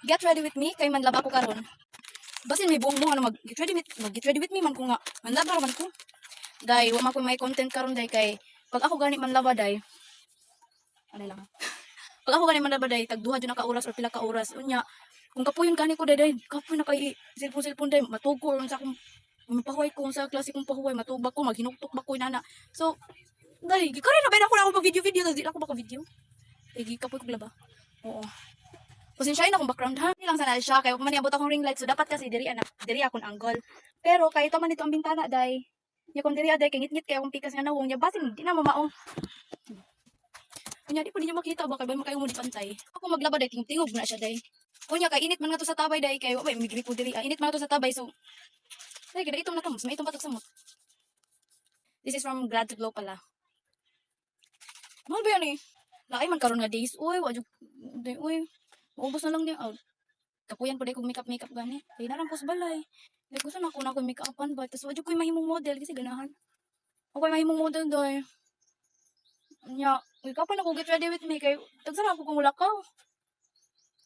get ready with me kay manlaba ko karon. Basin may buong mo ano get ready with me man ko nga. Manlaba man ko. Dai wa man ko may content karon dai kay pag ako gani manlaba dai. Ano lang. Pag ako gani manlaba dai tag duha jud na ka oras or pila ka oras unya. Kung kapuyon gani ko dai kapoy na kay cellphone dai matugko sa akong mapahuway ko sa klase kong pahuway matubag ko maghinuktok ba ko inana. So dai gikari na ba ako na ako video di ako baka video. Igi kapoy ko laba. Oo. Pasensyahin akong background ha. Hindi lang sana siya kay man niabot akong ring light so dapat kasi diri akong angle. Pero kay ito man dito ang bintana dai. Nya kung diri aday kay ngit-ngit kay akong pikas nga nawong nya basin di na mamaong. Kunya di pa niya makita ba kay ba makayo mo di pantay. Ako maglaba dai tingog na siya dai. Kunya kay init man nga to sa tabay dai kay way migri ko diri. Init man to sa tabay so. Ay gid itong na to, may itong patok sa mo. This is from Grad to Glow pala. Mahal ba yan eh? Laay man karon nga days. Uy, wajud. Uy, maubos na lang niya. Oh, kapuyan pa day kong makeup gani. Kaya narang pos balay. Like, gusto na ako na akong make-upan ba? Tapos wajud ko yung mahimong model kasi ganahan. Ako yung mahimong model doy. Nya, kapan ako get ready with me kay tagsara ako kung wala ka.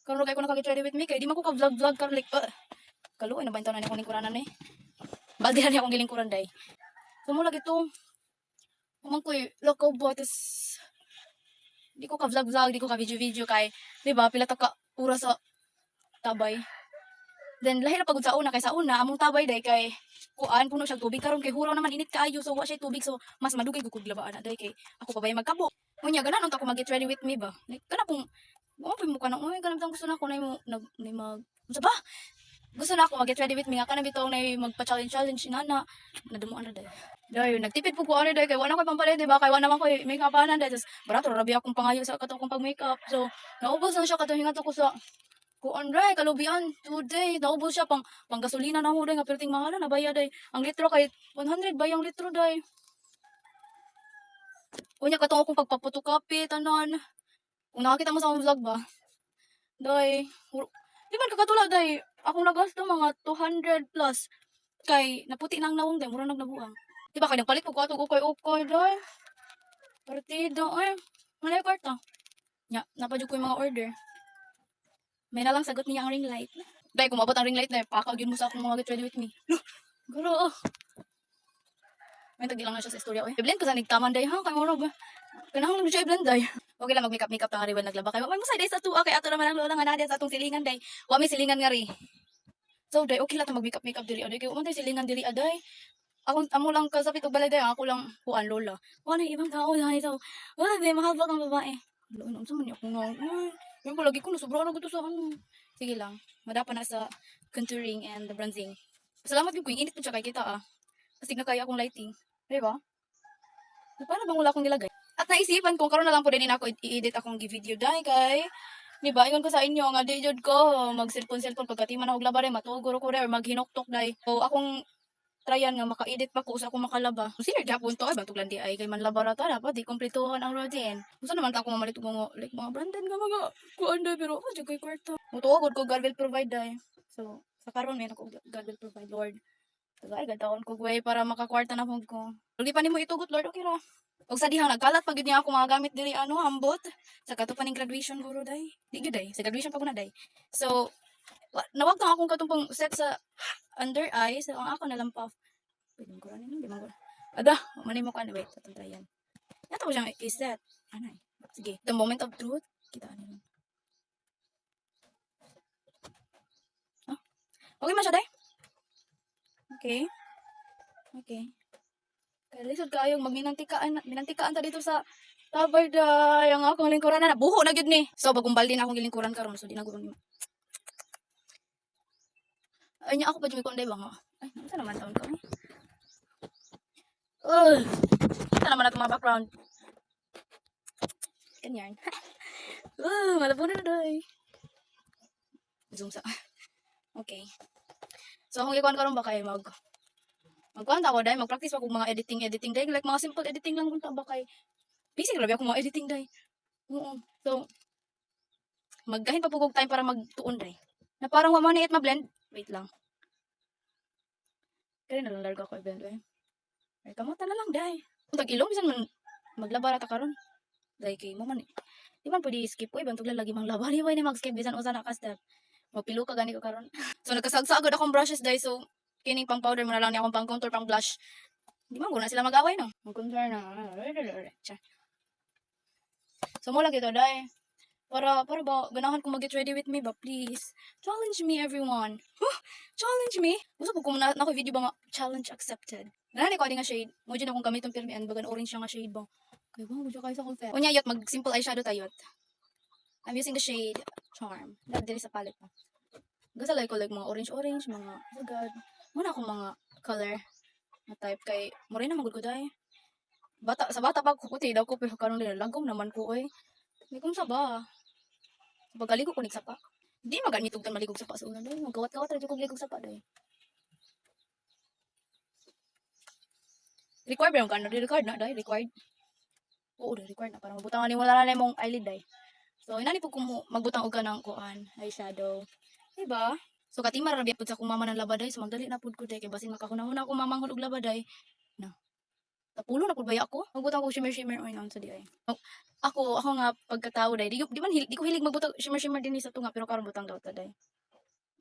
Karon kay ko naka get ready with me kay di man ko ka vlog karon like kaluoy na ba intaw na akong lingkuranan eh. Balde na akong gilingkuran day. So mo lagi to. Umang ko lakaw ba tas di ko ka vlog, di ko ka video kay, di ba, pila ta ka oras sa tabay. Then lahi na pagod sa una kay sa una among tabay day kay kuan puno siya tubig karon kay huraw naman init kaayo so wa siya tubig so mas madugay gud labaan na day kay ako pa bay magkabo. Unya ganan unta ko mag get ready with me ba. Like kana kung mo pa mo kana oy kana gusto na ako na mo mag unsa ba? Gusto na ako mag get ready with me nga kana bitaw na magpa-challenge inana nadumuan na day. Day nagtipid po ko ano day kay wala ko pampalit di ba kay wala naman ko makeup anan day tas barato rabi akong pangayo sa kato kong pag makeup so naubos na siya kato hingat ko sa kuan day kalubian today naubos siya pang gasolina na mo day nga perting mahal na bayad day ang litro kay 100 ba yung litro day unya katong akong pagpaputukapi tanan kung nakakita mo sa akong vlog ba day di man kakatulad day akong nagasto mga 200 plus kay naputi nang nawong day mura nagnabuang di ba kay nagpalit ko ato ko kay okay day partido ay manay kwarta nya napadyo ko yung mga order. May nalang sagot niya ang ring light. Dahil kung mabot ang ring light na, pakaw yun mo sa akong mga get ready with me. Garo. May tagdi lang na siya sa istorya. I-blend ko sa nigtaman day ha. Kaya mo ba? Kanahang lang siya i-blend day. Okay lang mag-makeup tang ariwan naglaba. Kaya may musay day sa tuwa. Kaya ato naman ang lola nga nadia sa atong silingan day. Wa may silingan nga ri. So day, okay lang ta mag-makeup diri aday. Kaya umantay silingan diri aday. Amo lang kasapit og balay day. Ako lang kuan lola. Wala ibang tao day. So, wala day mahabag ang babae. Lola, unsa man niya kung nga. Yung ko lagi ko nasobra na ko sa ano. Sige lang. Madapa na sa contouring and the bronzing. Salamat yung init po siya kay kita ah. Kasi na kaya akong lighting. Diba? Paano bang wala akong nilagay? At naisipan kung karon na lang po din ako i-edit akong video dahil kay diba, ingon ko sa inyo nga di jud ko mag cellphone pagkatiman ako labare matuguro ko or maghinoktok dai. So akong tryan nga maka-edit pa ko sa akong makalaba. Sino gyapon to ay bantog landi ay kay man laboratory dapat di kumpletuhan ang routine. Unsa naman ta ako mamalit og mga like mga branded nga mga kuan dai pero jud kay kwarta. Mutuod ko God will provide dai. So sa karon may ako God will provide Lord. Tagay gadaon ko way para makakwarta na pud ko. Di pa nimo itugot Lord okay ra. Og sa dihang nagkalat pag niya ako mga gamit diri ano ambot sa katupan ning graduation guro dai. Di gyud dai sa graduation pa ko na dai. So nawag tang akong katong set sa under eye so ang ako na lang puff. Pwede mo kuranin di man ko. Ada, manay mo ka na wait tatong tayan. Yato ko siyang i-set. Anay. Sige, the moment of truth. Kita ano. Ah. Okay man siya dai. Okay. Okay. Kaya lisod kayong minantikaan ta dito sa tabay day ang akong lingkuran na buho na gyud ni. So bagong balde na akong gilingkuran karon so di na guro ni. Ay nya ako pa jud ko nday ba nga. Ay, nasa naman taon ko. Ito naman na mga background. Ganyan. Malabo na day. Zoom sa. Okay. So kung ikuan karon ba kay magkuhan ta ko day mag-practice pa kog mga editing day like mga simple editing lang unta ba kay busy grabe ako mga editing day. Oo. So maggahin pa pugog time para magtuon day. Na parang wa man na ma-blend. Wait lang. Kaya na lang larga ko i-blend eh. Ay kamuta na lang day. Kung tag-ilong bisan man maglaba ra ta karon. Day kay mo man. Di man pwede skip oy bantog lang lagi mang laba ni way ni mag-skip bisan usa na ka step. Mapilo ka gani ko karon. So nagkasagsagod akong brushes dai, so kining pang powder mo na lang ni akong pang contour pang blush. Di man guna sila mag-away no. Mag-contour na. Cha. So mo lang ito dai. Para ba ganahan ko mag-get ready with me ba, please. Challenge me everyone. Huh? Challenge me. Gusto ko kung na ako video ba nga challenge accepted. Nani ko nga shade. Mo dyan akong gamit ng pirmian bagan orange nga shade ba. Kaya ba mo dyan kayo sa confess. Unya yot mag simple eyeshadow tayot. I'm using the shade Charm. Dili sa palette pa. Gasalay ko like mga orange mga oh god. Muna akong mga color na type kay morena magud ko dai. Sa bata pa ko puti daw ko pero karon lagom naman ko oy. May kung sa ba. Pagaligo ko nig sapa. Di maganit og maligog sapa sa una dai. Magkawat-kawat ra jud ko ligog sapa dai. Required ba yung kano? Required na dai, required. Oo, required na para mabutangan ni wala na mong eyelid dai. So inani po ko magbutang og kanang kuan, eyeshadow. Diba? So katimar ra pud sa akong mama ng labaday, so magdali na pud ko dai kay basin makahuna-huna ako mamanghod og labaday. Na. Tapulo na pud baya ako. Magbutang ko shimmer oy naon sa di ay. Ako nga pagkatao dai, di ko hilig magbutang shimmer din sa tunga pero karon butang daw ta dai.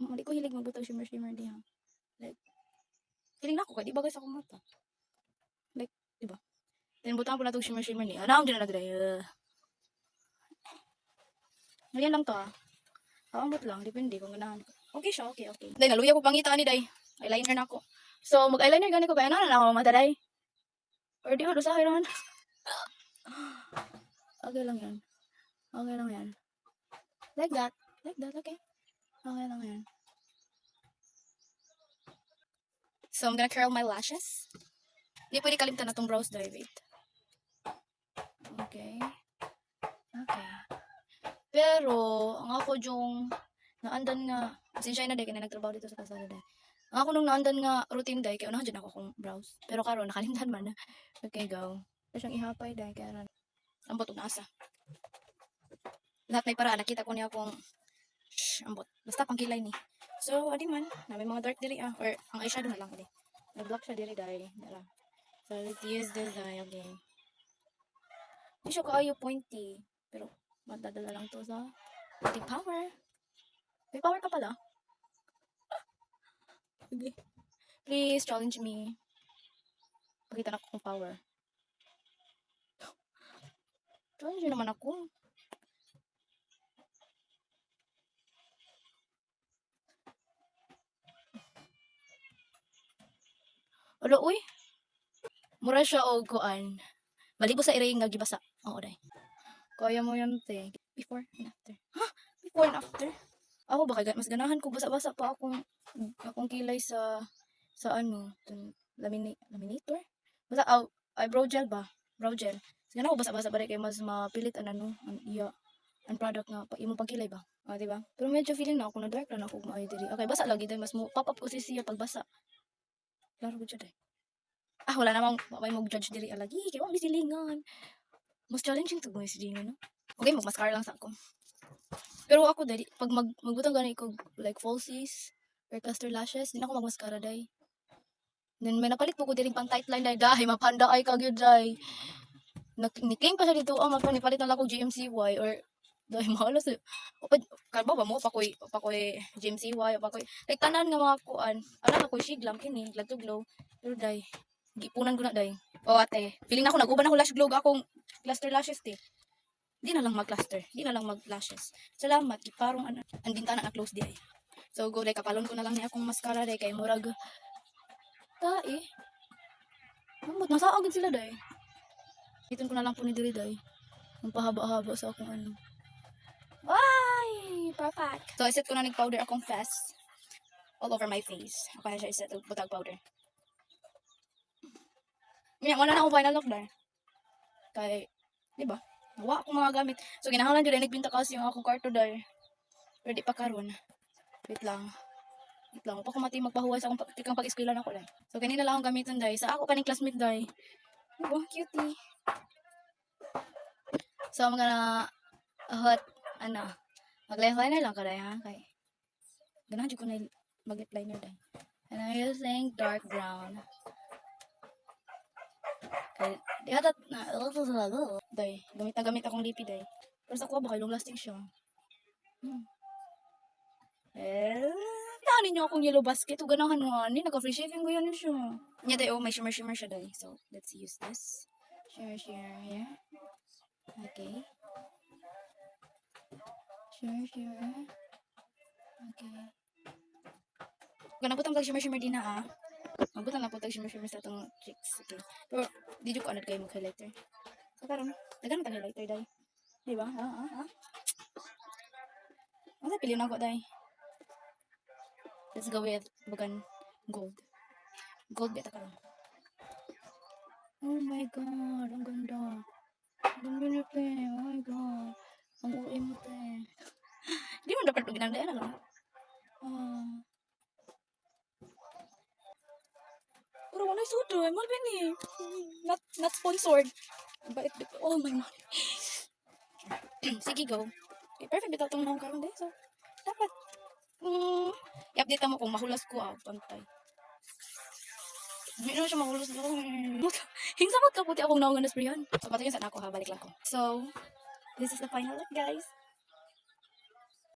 Di ko hilig magbutang shimmer diha. Like hiling na ako kay di bagay sa akong mata. Like, di ba? Then butang po na tong shimmer ni. Naon din na dai. Ngayon lang to ah. Kaamot lang, depende kung ganahan ko. Okay siya, okay. Dahil naluya ko pangita ni day. Eyeliner na ako. So, mag-eyeliner gani ko ba? Ano na ako mata day? Or di ko, dosa naman. Okay lang yan. Okay lang yan. Like that, okay. Okay lang yan. So, I'm gonna curl my lashes. Hindi pwede kalimtan na tong brows day, wait. Okay. Pero, ang ako yung naandan nga, pasensya na day, kaya nagtrabaho dito sa kasada day. Ang ako nung naandan nga routine day, kaya unahan dyan ako kung browse. Pero karon nakalimtan man na. Okay, go. Tapos siyang ihapay day, kaya ran. Ambot og naasa. Lahat may para, nakita ko niya akong ambot. Basta pang kilay ni. So, adi man, na may mga dark diri ah. Or, ang eyeshadow na lang adi. Nag-block siya diri day. Dala. So, let's use this day, okay. Hindi siya kaayo pointy. Pero, madadala lang to sa ating power. May power ka pala. Okay. Please, challenge me. Pakita na ko kung power. Challenge naman ako. Wala, uy. Mura siya o kuan. Balibo sa iray nga gibasa. Oo, day. Kaya mo yan, te. Before and after. Ha? Before and after? Ako ba kay mas ganahan ko basa-basa pa akong kilay sa ano, laminator. Basta brow gel ba? Brow gel. Sige na ako basa-basa ba kay mas mapilit ang ano, ang product nga imong pagkilay ba? Ah, di ba? Pero medyo feeling na ako na dark na ako maayo diri. Okay, basa lagi dai mas mo pop up ko siya pag basa. Klaro ko jud. Wala namang may mag-judge diri lagi. Kaya wala silingan. Mas challenging to mo silingan, no? Okay, mag-mascara lang sa ako. Pero ako dali pag magbutang gani ko like falsies or cluster lashes, di na ako mag-mascara dai. Then may napalit po ko diri pang tight line dai mapanda ay kag yun dai. Niking pa siya dito magpanipalit na lang ko GMCY or dai mahalas. Opad karba ba mo pa koy GMCY pa koy like tanan nga mga kuan. Ana ko shade lang kini glad to glow. Pero dai gipunan ko na day. O ate, feeling na ako nag-uban ako lash glow akong cluster lashes ti. Di na lang mag-cluster, di na lang mag-lashes. Salamat, giparong ang bintana na close di ay. So go day kapalon ko na lang ni akong mascara day kay murag tae. Amot nasaag sila day. Iton ko na lang po ni diri day. Ang pahaba-haba sa akong ano. Ay, perfect. So iset ko na ning powder akong fast all over my face. Ako na siya iset og butag powder. Wala na akong final look dar. Kay, di ba? Nawa akong mga gamit. So, ginahalan dyan, nagbinta kasi yung akong karto dar. Pero di pa karon. Wait lang. Pa ko mati magpahuwas akong tikang pag-eskwela na ko dar. So, kanina lang akong gamitin dar. Sa ako kaning classmate dar. Diba? Cutie. So, mga hot, mag-left liner lang ka dar, ha? Kay, ganahan dyan ko na mag-left liner dar. And I'm using dark brown. Kay, di hatat na, day, gamit akong lipi day. Pero sa kuha ba, long lasting siya. Naan ninyo akong yellow basket. O ganahan mo, ani. Naka-free shaving ko yan siya. Nya tayo, may shimmer-shimmer siya dahil. So, let's use this. Shimmer here. Okay. Shimmer. Okay. Ganapot ang shimmer din na, ah. Mabutan na po shimmer sa itong cheeks. Okay. Pero, di ko anad kayo mag-highlighter. So, karon, nagano tang highlighter dahil. Diba? Ano pili na ako dahil? Let's go with bagan gold. Gold beta karon. Oh my god, ang ganda. Ang ganda niya, te. Oh my god. Ang uwi mo, te. Di mo dapat ginanda yan, alam. Pero wala yung sudo. Mal ni. Not sponsored. Bait. Oh my god. Sige, go. Okay, perfect bitaw itong nahong karon, de. So, dapat. I-update mo kung mahulas ko, pantay. Hindi naman siya mahulas ko. Hingsa mo ka puti akong naungan na sprayan. So, patayin sa ako, ha. Balik lang ko. So, this is the final look, guys.